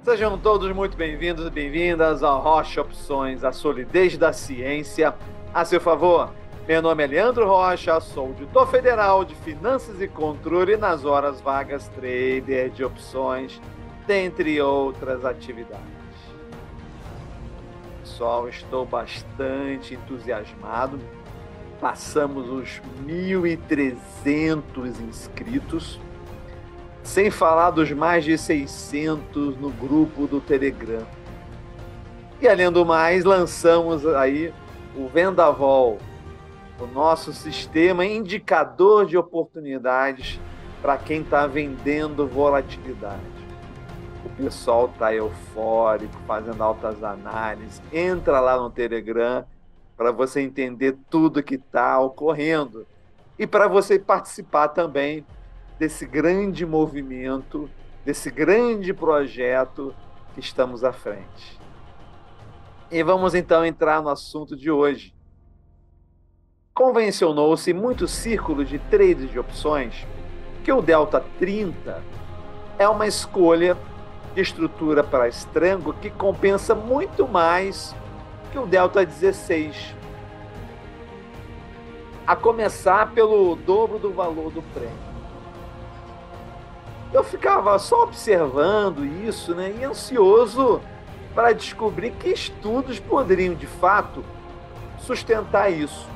Sejam todos muito bem-vindos e bem-vindas ao Rocha Opções, a solidez da ciência a seu favor. Meu nome é Leandro Rocha, sou auditor federal de Finanças e Controle nas horas vagas trader de opções, dentre outras atividades. Pessoal, estou bastante entusiasmado. Passamos os 1.300 inscritos, sem falar dos mais de 600 no grupo do Telegram. E, além do mais, lançamos aí o Vendavol, o nosso sistema indicador de oportunidades para quem está vendendo volatilidade. O pessoal está eufórico, fazendo altas análises. Entra lá no Telegram para você entender tudo que está ocorrendo e para você participar também desse grande movimento, desse grande projeto que estamos à frente. E vamos então entrar no assunto de hoje. Convencionou-se em muitos círculos de trades de opções que o Delta 30 é uma escolha de estrutura para estrango que compensa muito mais que o Delta 16, a começar pelo dobro do valor do prêmio. Eu ficava só observando isso, né, e ansioso para descobrir que estudos poderiam, de fato, sustentar isso.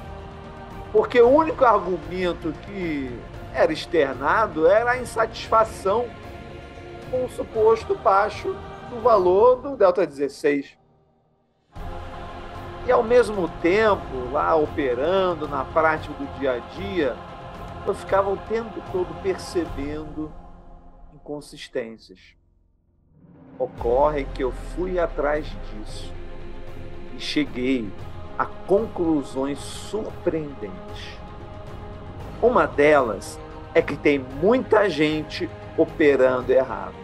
Porque o único argumento que era externado era a insatisfação com o suposto baixo do valor do Delta 16. E, ao mesmo tempo, lá operando na prática do dia a dia, eu ficava o tempo todo percebendo inconsistências. Ocorre que eu fui atrás disso e cheguei a conclusões surpreendentes. Uma delas é que tem muita gente operando errado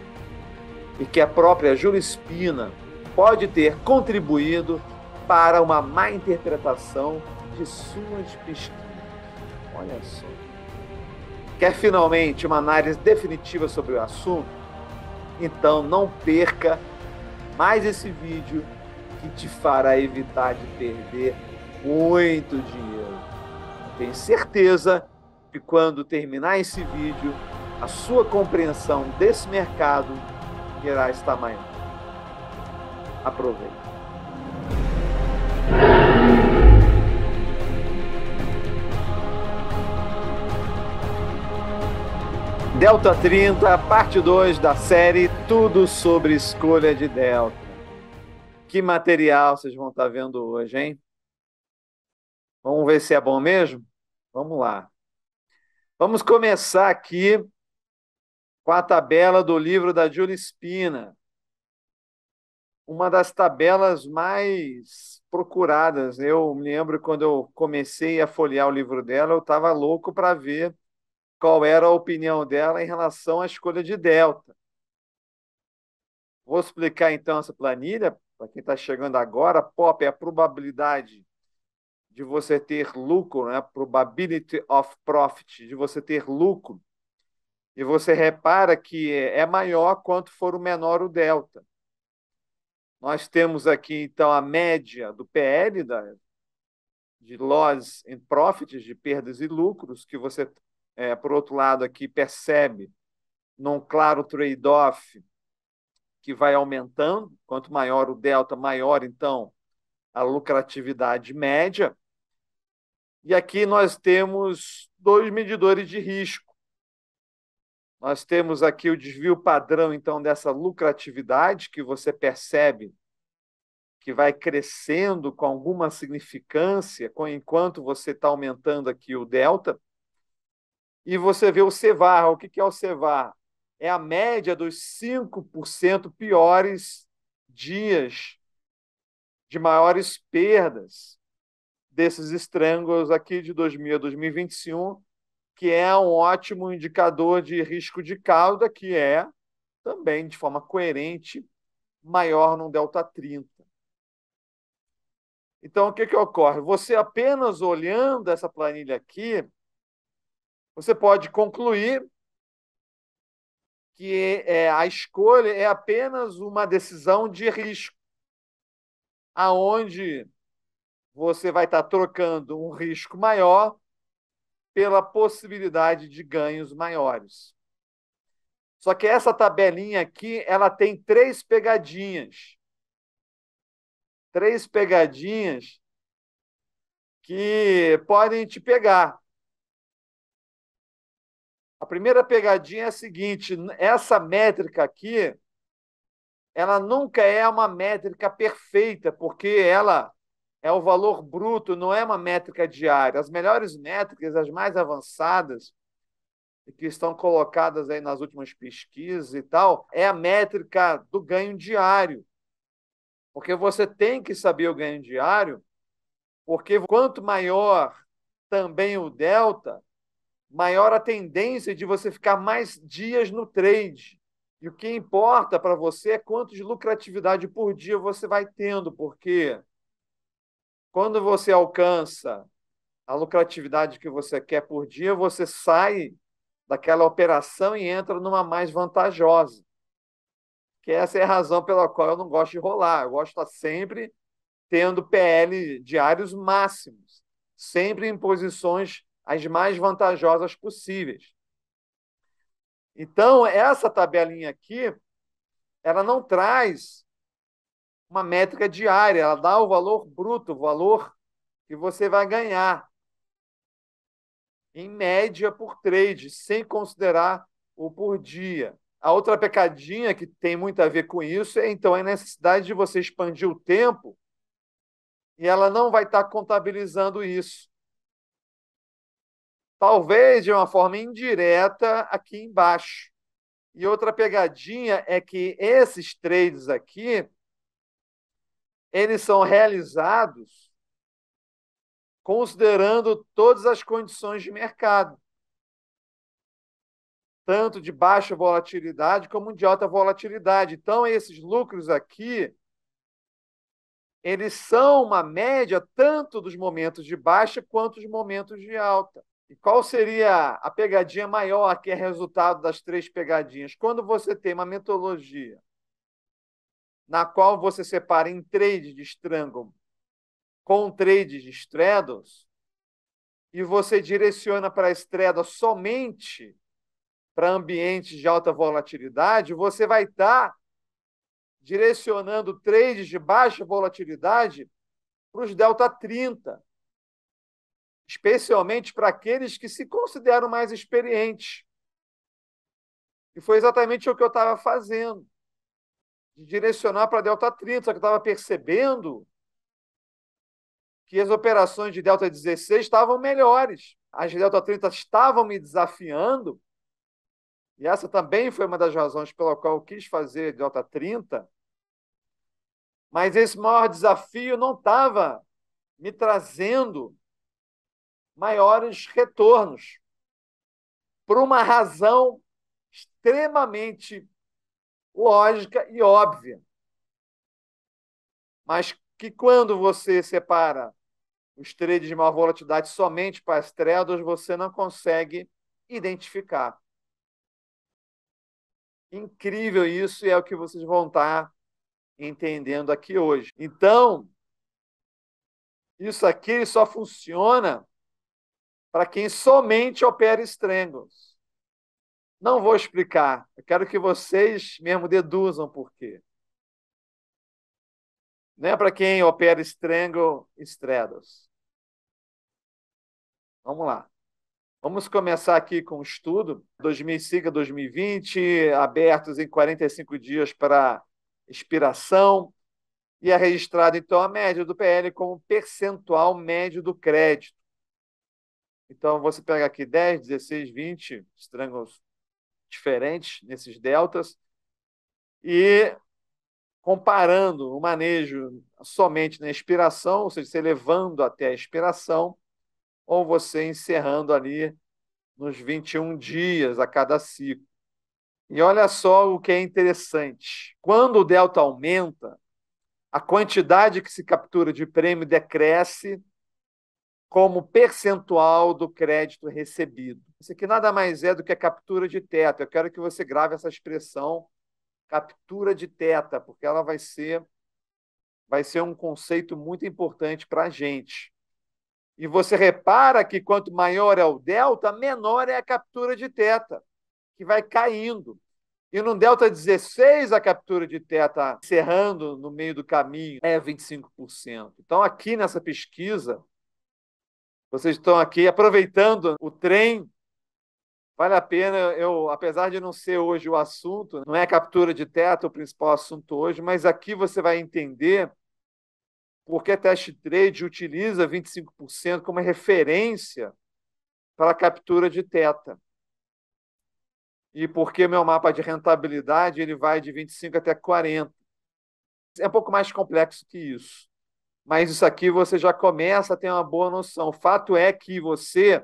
e que a própria Júlia Spina pode ter contribuído para uma má interpretação de suas pesquisas. Olha só. Quer finalmente uma análise definitiva sobre o assunto? Então não perca mais esse vídeo que te fará evitar de perder muito dinheiro. Tenho certeza que quando terminar esse vídeo, a sua compreensão desse mercado irá estar maior. Aproveite. Delta 30, parte 2 da série Tudo sobre Escolha de Delta. Que material vocês vão estar vendo hoje, hein? Vamos ver se é bom mesmo? Vamos lá. Vamos começar aqui com a tabela do livro da Júlia Spina. Uma das tabelas mais procuradas. Eu me lembro quando eu comecei a folhear o livro dela, eu estava louco para ver qual era a opinião dela em relação à escolha de delta. Vou explicar então essa planilha para quem está chegando agora. POP é a probabilidade de você ter lucro, né? Probability of profit, de você ter lucro. E você repara que é maior quanto for o menor o delta. Nós temos aqui, então, a média do PL, de loss and profits, de perdas e lucros, que você, por outro lado, aqui percebe num claro trade-off que vai aumentando. Quanto maior o delta, maior, então, a lucratividade média. E aqui nós temos dois medidores de risco. Nós temos aqui o desvio padrão, então, dessa lucratividade, que você percebe que vai crescendo com alguma significância enquanto você está aumentando aqui o delta. E você vê o CVAR. O que é o CVAR? É a média dos 5% piores dias de maiores perdas desses estrangles aqui de 2000 a 2021, que é um ótimo indicador de risco de cauda, que é também, de forma coerente, maior no delta 30. Então, o que ocorre? Você apenas olhando essa planilha aqui, você pode concluir que a escolha é apenas uma decisão de risco, aonde você vai estar trocando um risco maior pela possibilidade de ganhos maiores. Só que essa tabelinha aqui, ela tem três pegadinhas. Três pegadinhas que podem te pegar. A primeira pegadinha é a seguinte: essa métrica aqui, ela nunca é uma métrica perfeita, porque ela é o valor bruto, não é uma métrica diária. As melhores métricas, as mais avançadas, que estão colocadas aí nas últimas pesquisas e tal, é a métrica do ganho diário. Porque você tem que saber o ganho diário, porque quanto maior também o delta, maior a tendência de você ficar mais dias no trade. E o que importa para você é quanto de lucratividade por dia você vai tendo, porque quando você alcança a lucratividade que você quer por dia, você sai daquela operação e entra numa mais vantajosa. Que essa é a razão pela qual eu não gosto de rolar. Eu gosto de estar sempre tendo PL diários máximos, sempre em posições as mais vantajosas possíveis. Então, essa tabelinha aqui, ela não traz uma métrica diária, ela dá o valor bruto, o valor que você vai ganhar, em média, por trade, sem considerar o por dia. A outra pecadinha que tem muito a ver com isso é, então, a necessidade de você expandir o tempo e ela não vai estar contabilizando isso. Talvez de uma forma indireta aqui embaixo. E outra pegadinha é que esses trades aqui, eles são realizados considerando todas as condições de mercado, tanto de baixa volatilidade como de alta volatilidade. Então, esses lucros aqui, eles são uma média tanto dos momentos de baixa quanto dos momentos de alta. E qual seria a pegadinha maior que é resultado das três pegadinhas? Quando você tem uma metodologia na qual você separa em trade de strangle com trade de straddles, e você direciona para a straddle somente para ambientes de alta volatilidade, você vai estar direcionando trades de baixa volatilidade para os delta 30, especialmente para aqueles que se consideram mais experientes. E foi exatamente o que eu estava fazendo, de direcionar para delta 30, só que eu estava percebendo que as operações de delta 16 estavam melhores. As de delta 30 estavam me desafiando, e essa também foi uma das razões pela qual eu quis fazer delta 30, mas esse maior desafio não estava me trazendo maiores retornos, por uma razão extremamente lógica e óbvia. Mas que quando você separa os trades de maior volatilidade somente para as straddles, você não consegue identificar. Incrível isso, e é o que vocês vão estar entendendo aqui hoje. Então, isso aqui só funciona para quem somente opera strangles. Não vou explicar. Eu quero que vocês mesmo deduzam por quê. Não é para quem opera strangle e straddles. Vamos lá. Vamos começar aqui com o estudo. 2005 a 2020, abertos em 45 dias para expiração. E é registrado, então, a média do PL como percentual médio do crédito. Então, você pega aqui 10, 16, 20 strangles diferentes nesses deltas e comparando o manejo somente na expiração, ou seja, você levando até a expiração, ou você encerrando ali nos 21 dias a cada ciclo. E olha só o que é interessante. Quando o delta aumenta, a quantidade que se captura de prêmio decresce como percentual do crédito recebido. Isso aqui nada mais é do que a captura de teta. Eu quero que você grave essa expressão, captura de teta, porque ela vai ser um conceito muito importante para a gente. E você repara que quanto maior é o delta, menor é a captura de teta, que vai caindo. E no delta 16, a captura de teta, encerrando no meio do caminho, é 25%. Então, aqui nessa pesquisa, vocês estão aqui aproveitando o trem. Vale a pena, apesar de não ser hoje o assunto, não é a captura de teta o principal assunto hoje, mas aqui você vai entender porque a Test Trade utiliza 25% como referência para a captura de teta. E porque meu mapa de rentabilidade ele vai de 25 até 40. É um pouco mais complexo que isso. Mas isso aqui você já começa a ter uma boa noção. O fato é que você,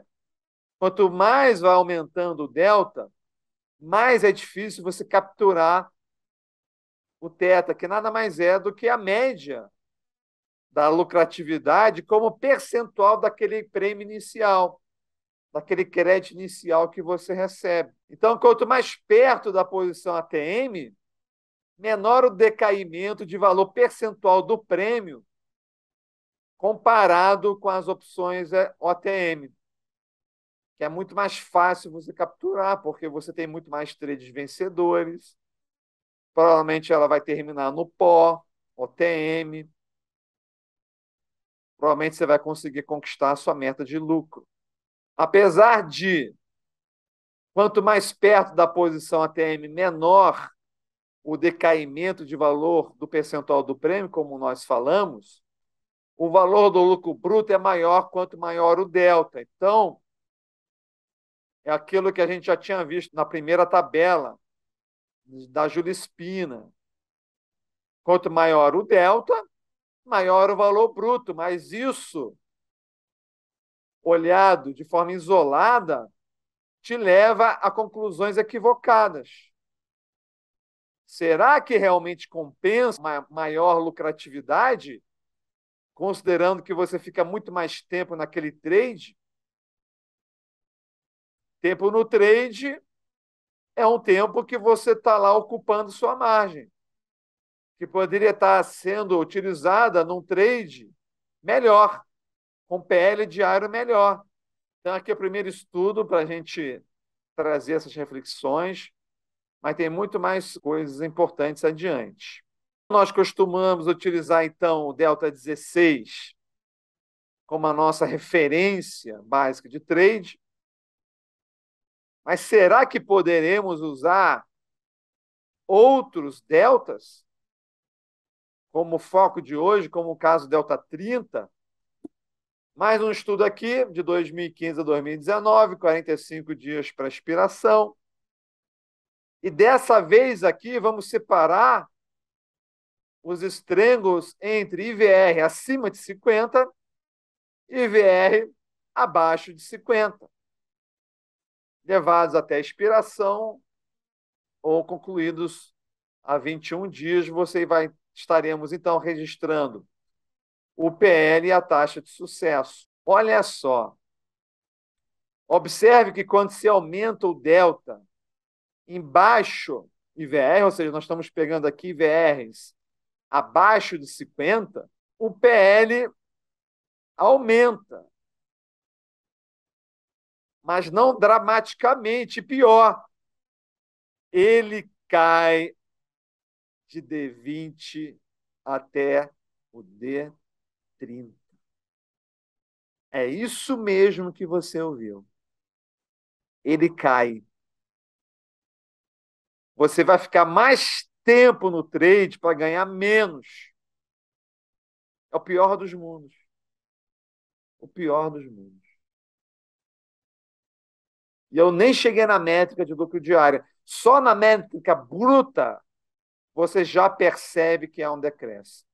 quanto mais vai aumentando o delta, mais é difícil você capturar o teta, que nada mais é do que a média da lucratividade como percentual daquele prêmio inicial, daquele crédito inicial que você recebe. Então, quanto mais perto da posição ATM, menor o decaimento de valor percentual do prêmio comparado com as opções OTM, que é muito mais fácil você capturar, porque você tem muito mais trades vencedores. Provavelmente ela vai terminar no pó, OTM. Provavelmente você vai conseguir conquistar a sua meta de lucro. Apesar de, quanto mais perto da posição ATM, menor o decaimento de valor do percentual do prêmio, como nós falamos, o valor do lucro bruto é maior quanto maior o delta. Então, é aquilo que a gente já tinha visto na primeira tabela da Júlia Spina. Quanto maior o delta, maior o valor bruto. Mas isso, olhado de forma isolada, te leva a conclusões equivocadas. Será que realmente compensa uma maior lucratividade, considerando que você fica muito mais tempo naquele trade? Tempo no trade é um tempo que você está lá ocupando sua margem, que poderia estar sendo utilizada num trade melhor, com PL diário melhor. Então, aqui é o primeiro estudo para a gente trazer essas reflexões, mas tem muito mais coisas importantes adiante. Nós costumamos utilizar, então, o delta 16 como a nossa referência básica de trade, mas será que poderemos usar outros deltas, como o foco de hoje, como o caso delta 30? Mais um estudo aqui, de 2015 a 2019, 45 dias para expiração. E dessa vez aqui, vamos separar os strangles entre IVR acima de 50 e IVR abaixo de 50, levados até a expiração ou concluídos a 21 dias. Estaremos, então, registrando o PL e a taxa de sucesso. Olha só, observe que quando se aumenta o delta embaixo IVR, ou seja, nós estamos pegando aqui IVRs abaixo de 50, o PL aumenta, mas não dramaticamente. Pior, ele cai de D20 até o D30. É isso mesmo que você ouviu. Ele cai. Você vai ficar mais tempo no trade para ganhar menos. É o pior dos mundos. O pior dos mundos. E eu nem cheguei na métrica de lucro diário. Só na métrica bruta, você já percebe que é um decréscimo.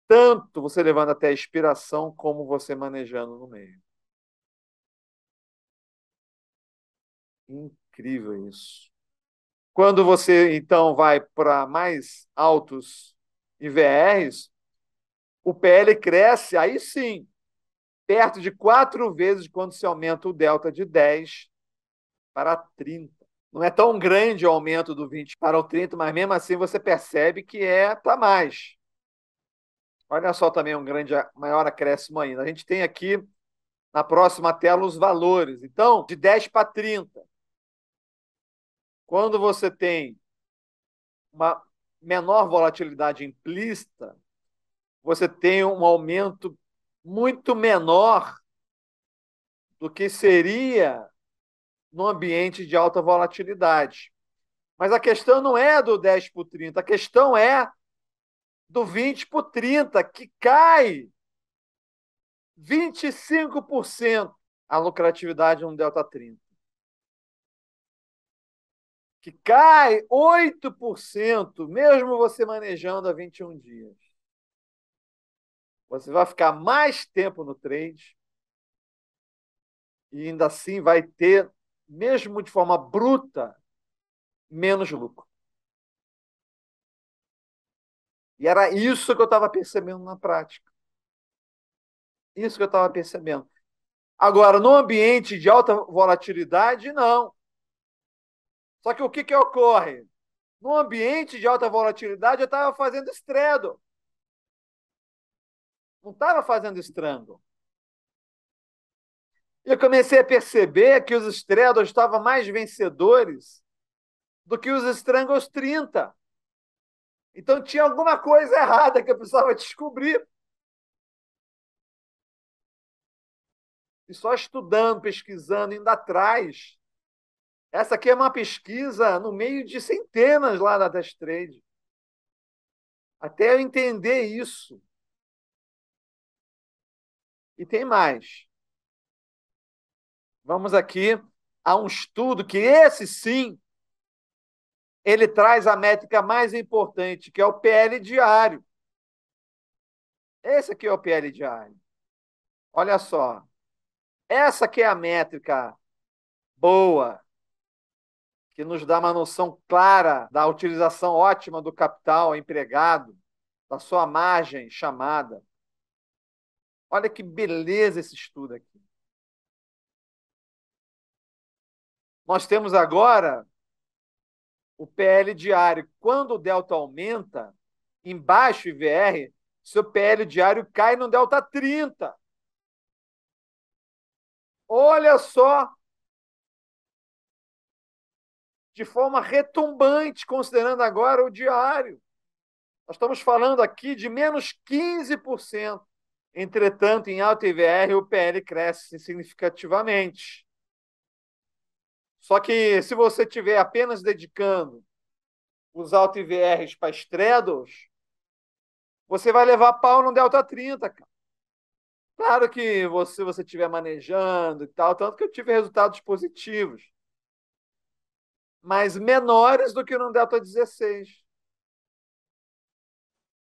Tanto você levando até a expiração, como você manejando no meio. Incrível isso. Quando você, então, vai para mais altos IVRs, o PL cresce, aí sim, perto de 4 vezes quando se aumenta o delta de 10 para 30. Não é tão grande o aumento do 20 para o 30, mas mesmo assim você percebe que é para mais. Olha só também um grande, maior acréscimo ainda. A gente tem aqui na próxima tela os valores. Então, de 10 para 30. Quando você tem uma menor volatilidade implícita, você tem um aumento muito menor do que seria no ambiente de alta volatilidade. Mas a questão não é do 10 por 30, a questão é do 20 por 30, que cai 25% a lucratividade no delta 30. Que cai 8%, mesmo você manejando a 21 dias. Você vai ficar mais tempo no trade e ainda assim vai ter, mesmo de forma bruta, menos lucro. E era isso que eu estava percebendo na prática. Isso que eu estava percebendo. Agora, no ambiente de alta volatilidade, não. Só que o que ocorre? No ambiente de alta volatilidade, eu estava fazendo straddle. Não estava fazendo strangle. E eu comecei a perceber que os straddles estavam mais vencedores do que os strangles 30. Então tinha alguma coisa errada que eu precisava descobrir. E só estudando, pesquisando, indo atrás. Essa aqui é uma pesquisa no meio de centenas lá na Test Trade. Até eu entender isso. E tem mais. Vamos aqui a um estudo que esse sim, ele traz a métrica mais importante, que é o PL diário. Esse aqui é o PL diário. Olha só. Essa aqui é a métrica boa, que nos dá uma noção clara da utilização ótima do capital empregado, da sua margem chamada. Olha que beleza esse estudo aqui. Nós temos agora o PL diário. Quando o delta aumenta, embaixo IVR, seu PL diário cai no delta 30. Olha só, de forma retumbante, considerando agora o diário. Nós estamos falando aqui de menos 15%. Entretanto, em alta IVR, o PL cresce significativamente. Só que se você estiver apenas dedicando os alto IVRs para straddles, você vai levar pau no delta 30, cara. Claro que você estiver manejando e tal, tanto que eu tive resultados positivos, mas menores do que no delta 16.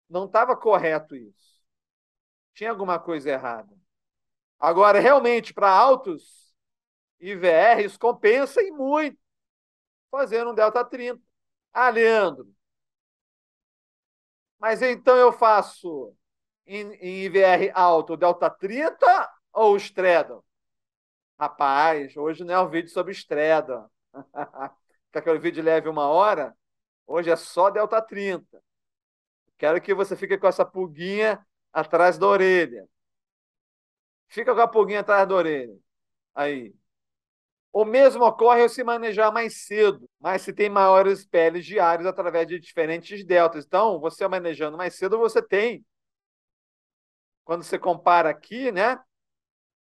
Não estava correto isso. Tinha alguma coisa errada. Agora, realmente, para altos IVRs, compensa e muito fazer um delta 30. Ah, Leandro, mas então eu faço em IVR alto o delta 30 ou o straddle? Rapaz, hoje não é um vídeo sobre straddle. Quer que o vídeo leve 1 hora? Hoje é só delta 30. Quero que você fique com essa pulguinha atrás da orelha. Fica com a pulguinha atrás da orelha. Aí. O mesmo ocorre ao se manejar mais cedo, mas se tem maiores PLs diários através de diferentes deltas. Então, você manejando mais cedo, você tem. Quando você compara aqui, né?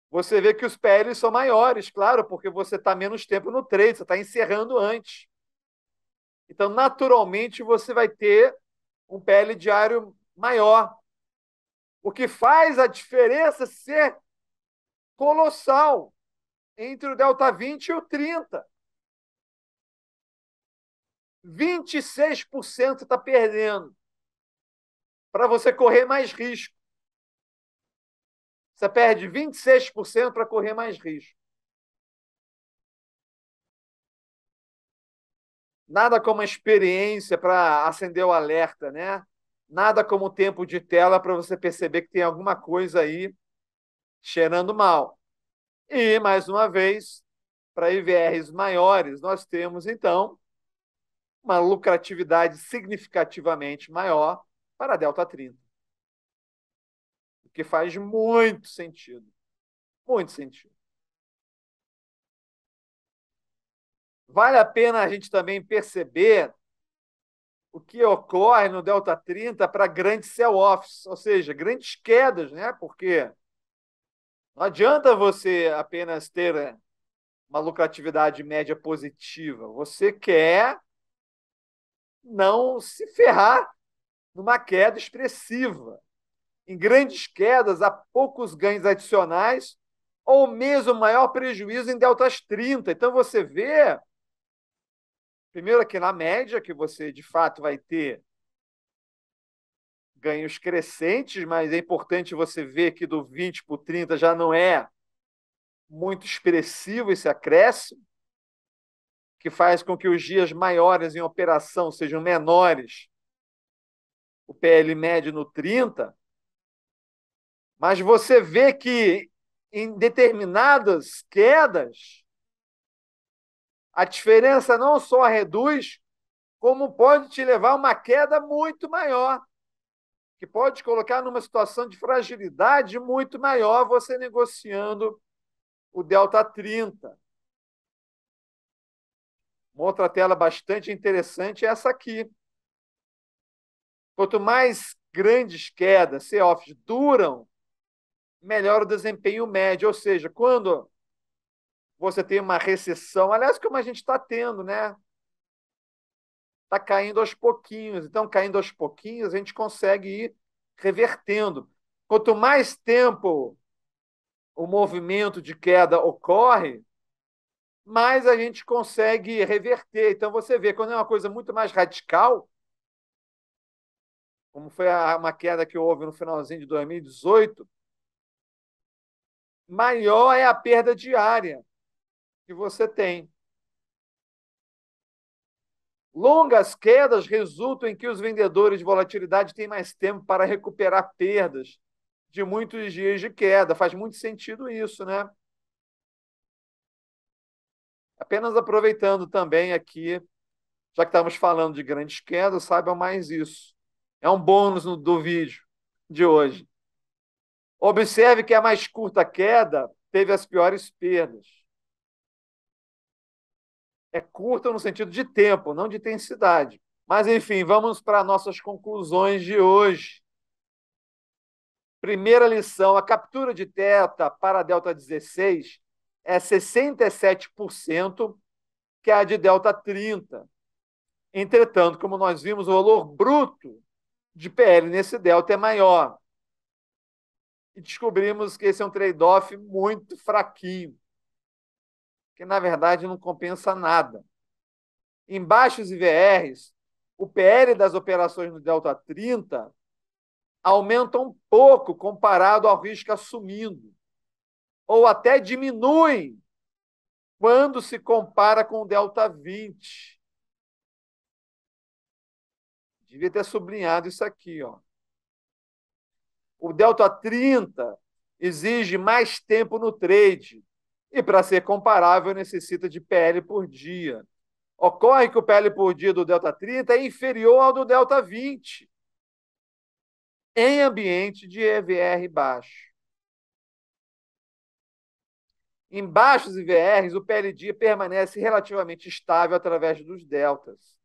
Você vê que os PLs são maiores, claro, porque você está menos tempo no trade, você está encerrando antes. Então, naturalmente, você vai ter um PL diário maior. O que faz a diferença ser colossal entre o delta 20 e o 30. 26% está perdendo para você correr mais risco. Você perde 26% para correr mais risco. Nada como a experiência para acender o alerta, né? Nada como tempo de tela para você perceber que tem alguma coisa aí cheirando mal. E, mais uma vez, para IVRs maiores, nós temos, então, uma lucratividade significativamente maior para a Delta 30, o que faz muito sentido. Muito sentido. Vale a pena a gente também perceber o que ocorre no Delta 30 para grandes sell-offs, ou seja, grandes quedas, né? Porque não adianta você apenas ter uma lucratividade média positiva. Você quer não se ferrar numa queda expressiva. Em grandes quedas, há poucos ganhos adicionais ou mesmo maior prejuízo em deltas 30. Então, você vê, primeiro aqui na média, que você de fato vai ter ganhos crescentes, mas é importante você ver que do 20 para o 30 já não é muito expressivo esse acréscimo, que faz com que os dias maiores em operação sejam menores, o PL médio no 30, mas você vê que em determinadas quedas, a diferença não só reduz, como pode te levar a uma queda muito maior, que pode te colocar numa situação de fragilidade muito maior você negociando o Delta 30. Uma outra tela bastante interessante é essa aqui. Quanto mais grandes quedas, sell-offs duram, melhor o desempenho médio. Ou seja, quando você tem uma recessão, aliás, como a gente está tendo, né? Está caindo aos pouquinhos. Então, caindo aos pouquinhos, a gente consegue ir revertendo. Quanto mais tempo o movimento de queda ocorre, mais a gente consegue reverter. Então, você vê, quando é uma coisa muito mais radical, como foi uma queda que houve no finalzinho de 2018, maior é a perda diária que você tem. Longas quedas resultam em que os vendedores de volatilidade têm mais tempo para recuperar perdas de muitos dias de queda. Faz muito sentido isso, né? Apenas aproveitando também aqui, já que estamos falando de grandes quedas, saibam mais isso. É um bônus do vídeo de hoje. Observe que a mais curta queda teve as piores perdas. É curta no sentido de tempo, não de intensidade. Mas, enfim, vamos para nossas conclusões de hoje. Primeira lição: a captura de delta para a delta 16 é 67%, que é a de delta 30. Entretanto, como nós vimos, o valor bruto de PL nesse delta é maior. E descobrimos que esse é um trade-off muito fraquinho, que na verdade não compensa nada. Em baixos IVRs, o PL das operações no delta 30 aumenta um pouco comparado ao risco assumindo, ou até diminui quando se compara com o delta 20. Devia ter sublinhado isso aqui, ó. O delta 30 exige mais tempo no trade e, para ser comparável, necessita de PL por dia. Ocorre que o PL por dia do delta 30 é inferior ao do delta 20 em ambiente de EVR baixo. Em baixos IVRs, o PL dia permanece relativamente estável através dos deltas.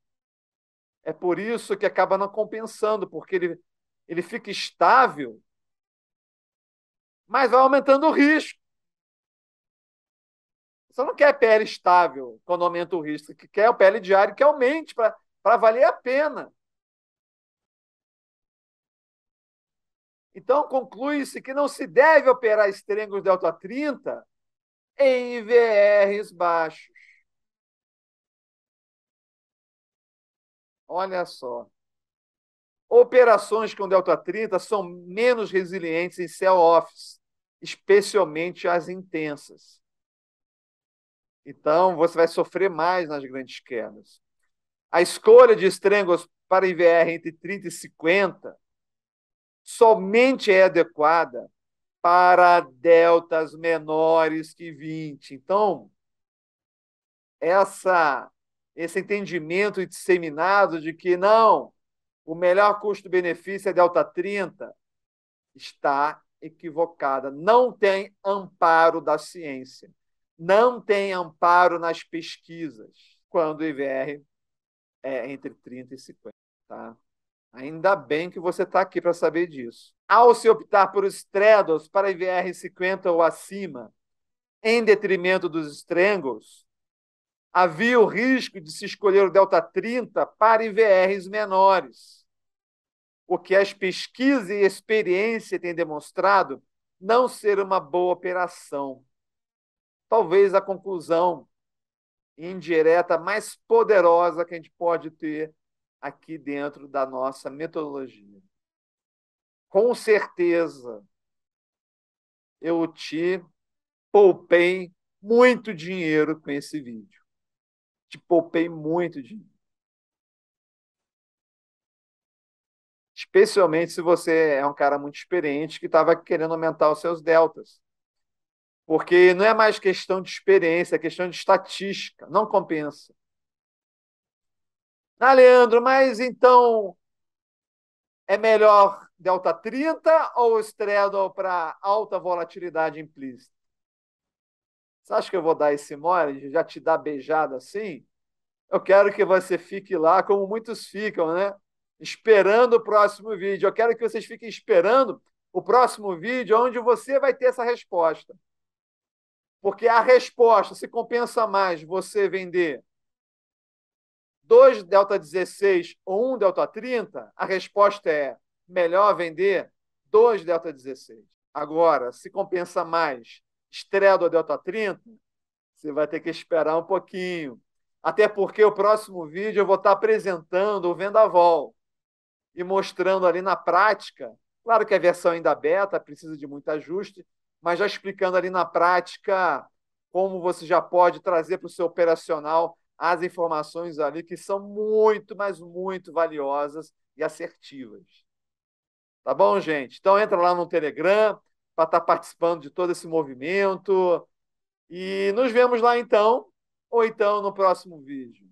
É por isso que acaba não compensando, porque ele fica estável, mas vai aumentando o risco. Você não quer PL estável quando aumenta o risco, você quer o PL diário que aumente para valer a pena. Então, conclui-se que não se deve operar estrênulos delta 30 em IVRs baixos. Olha só. Operações com delta 30 são menos resilientes em sell-offs, especialmente as intensas. Então, você vai sofrer mais nas grandes quedas. A escolha de estrênulos para IVR entre 30 e 50 somente é adequada para deltas menores que 20. Então, esse entendimento disseminado de que não, o melhor custo-benefício é delta 30, está equivocada. Não tem amparo da ciência. Não tem amparo nas pesquisas quando o IVR é entre 30 e 50. Tá? Ainda bem que você está aqui para saber disso. Ao se optar por straddles para IVR 50 ou acima, em detrimento dos strangles, havia o risco de se escolher o delta 30 para IVRs menores, porque as pesquisas e experiência têm demonstrado não ser uma boa operação. Talvez a conclusão indireta mais poderosa que a gente pode ter aqui dentro da nossa metodologia. Com certeza, eu te poupei muito dinheiro com esse vídeo. Te poupei muito dinheiro. Especialmente se você é um cara muito experiente que estava querendo aumentar os seus deltas. Porque não é mais questão de experiência, é questão de estatística. Não compensa. Ah, Leandro, mas então é melhor delta 30 ou straddle para alta volatilidade implícita? Você acha que eu vou dar esse mole de já te dar beijada assim? Eu quero que você fique lá, como muitos ficam, né? Esperando o próximo vídeo. Eu quero que vocês fiquem esperando o próximo vídeo, onde você vai ter essa resposta. Porque a resposta, se compensa mais você vender 2 delta 16 ou 1 delta 30, a resposta é melhor vender 2 delta 16. Agora, se compensa mais straddle delta 30, você vai ter que esperar um pouquinho. Até porque o próximo vídeo eu vou estar apresentando o vendaval e mostrando ali na prática. Claro que a versão ainda beta precisa de muito ajuste, mas já explicando ali na prática como você já pode trazer para o seu operacional as informações ali que são muito, mas muito valiosas e assertivas. Tá bom, gente? Então entra lá no Telegram para estar participando de todo esse movimento. E nos vemos lá então, ou então no próximo vídeo.